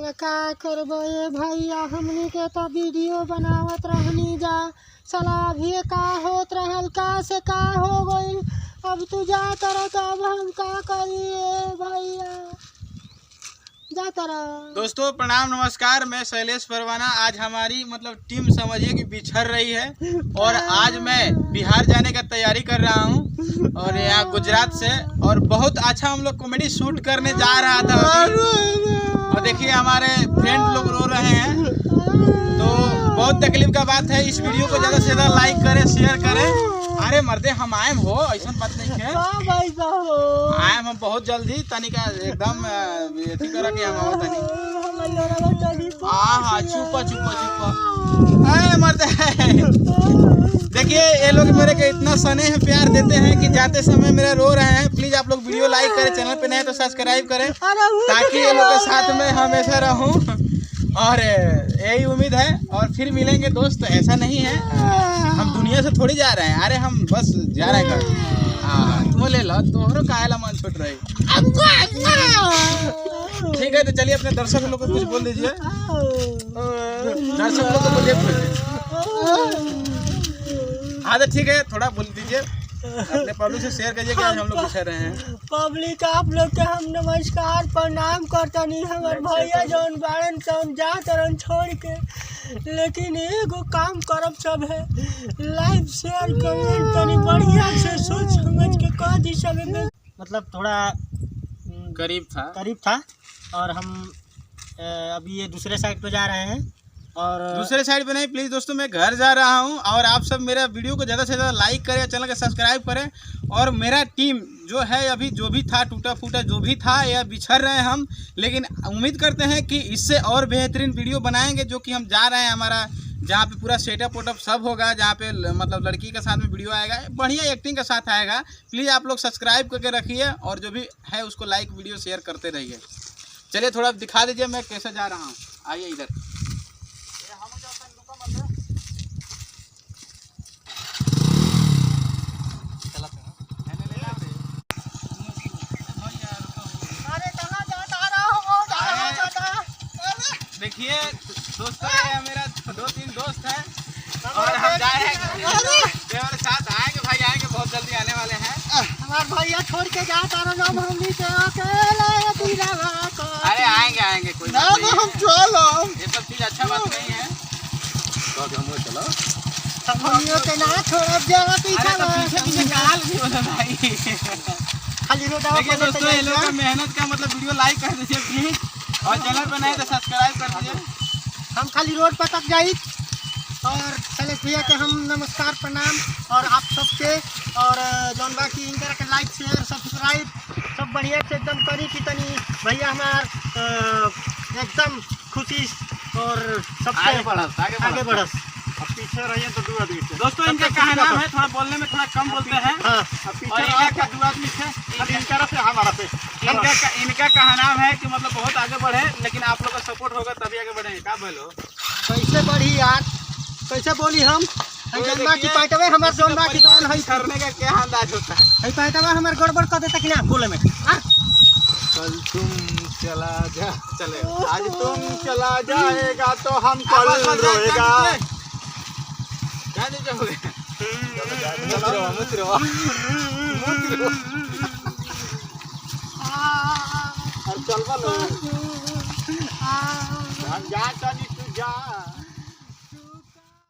साला का करबो ये भैया, हमनी के तो वीडियो बनावत रहनी जा, साला अभी का होत रहल, का से का हो गई। अब तू जा तर तो अब हम का करिए भैया, जा तर। दोस्तों प्रणाम नमस्कार, मैं शैलेश परवाना। आज हमारी टीम समझिए कि बिछड़ रही है और आज मैं बिहार जाने का तैयारी कर रहा हूँ और यहाँ गुजरात से, और बहुत अच्छा हम लोग कॉमेडी शूट करने जा रहा था अभी। और देखिए हमारे फ्रेंड लोग रो रहे हैं, तो बहुत तकलीफ का बात है। इस वीडियो को ज़्यादा से ज़्यादा लाइक करें, शेयर करें। अरे मर्दे हम आएम हो, ऐसा बात नहीं है, आएम हम बहुत जल्दी। तनिका एकदम अथी करा के हम आओ तनी। हाँ छुपा छुपा छुपा। अरे मर्दे देखिए ये लोग मेरे के इतना स्नेह प्यार देते हैं कि जाते समय मेरे रो रहे हैं। प्लीज आप लोग वीडियो लाइक करें, चैनल पे नए तो सब्सक्राइब करें ताकि ये लोग के साथ में हमेशा रहूं, और यही उम्मीद है। और फिर मिलेंगे दोस्त, ऐसा नहीं है हम दुनिया से थोड़ी जा रहे हैं, अरे हम बस जा रहे हैं। हाँ तुम ले लो, तोहरो काहेला मन छूट रही। ठीक है तो चलिए अपने दर्शक लोग को कुछ बोल दीजिए। दर्शक लोग को बोलिए। हाँ तो ठीक है, थोड़ा बोल दीजिए, अपने पब्लिक से शेयर करिए कि आज हम लोग पूछ रहे हैं। पब्लिक आप लोग के हम नमस्कार प्रणाम करता नहीं। हमारे भैया जौन बारन तौन जा तरन छोड़ के, लेकिन एगो काम करब सब है, लाइक शेयर कमेंट तनी बढ़िया से सोच समझ के कह दी सब में। मतलब थोड़ा करीब था और हम अभी ये दूसरे साइड पे जा रहे हैं। और दूसरे साइड पे नहीं, प्लीज़ दोस्तों मैं घर जा रहा हूँ। और आप सब मेरा वीडियो को ज़्यादा से ज़्यादा लाइक करें, चैनल को सब्सक्राइब करें। और मेरा टीम जो है अभी जो भी था, टूटा फूटा जो भी था, या बिछड़ रहे हैं हम, लेकिन उम्मीद करते हैं कि इससे और बेहतरीन वीडियो बनाएंगे। जो कि हम जा रहे हैं हमारा, जहाँ पे पूरा सेटअप वेटअप सब होगा, जहाँ पे लड़की के साथ में वीडियो आएगा, बढ़िया एक्टिंग के साथ आएगा। प्लीज़ आप लोग सब्सक्राइब करके रखिए और जो भी है उसको लाइक वीडियो शेयर करते रहिए। चलिए थोड़ा दिखा दीजिए मैं कैसे जा रहा हूँ, आइए इधर। देखिए दोस्तों, ये मेरा 2-3 दोस्त हैं और हम जा रहे हैं, हमारे साथ आएंगे भाई, आएंगे बहुत जल्दी आने वाले हैं। हमारे भैया छोड़ के जाता रहो हमनी से अकेले। अरे आएंगे कोई ना, हम चलो, ये सब चीज अच्छा बात नहीं है, तो हम चलो हमनियों के ना छोड़ जाओ पीछे काल भी हो भाई। खाली रोड। देखिए दोस्तों, ये लोग का मेहनत का वीडियो लाइक कर दीजिए प्लीज, और चैनल पर नए तो सब्सक्राइब कर दीजिए। हम खाली रोड पर तक जाई और शैलेश भैया के हम नमस्कार प्रणाम, और आप सबके, और जौन बाकी इनकर के लाइक शेयर सब्सक्राइब सब बढ़िया से एकदम करी कि तनी भैया हमार एकदम खुशी और सबसे आगे बढ़स। पीछे रहिए तो 2 आदमी थे दोस्तों, इनका क्या नाम है, थोड़ा बोलने में थोड़ा कम बोलते हैं। हाँ, और इनका 2 आदमी थे, इनका से हमारा पे इनका कहा नाम है कि बहुत आगे बढ़े, लेकिन आप लोग का सपोर्ट होगा तभी आगे बढ़ेंगे। क्या बोलो, कैसे बढ़ी यार, कैसे बोली हम जन्मा की पाटवे हमार जन्मा की कौन है करने का क्या अंदाज होता है। पाटवा हमार गड़बड़ कर देता कि ना बोले में। कल तुम चला जा, चले आज तुम चला जाएगा तो हम कल रोएगा। चल जा, तू जा।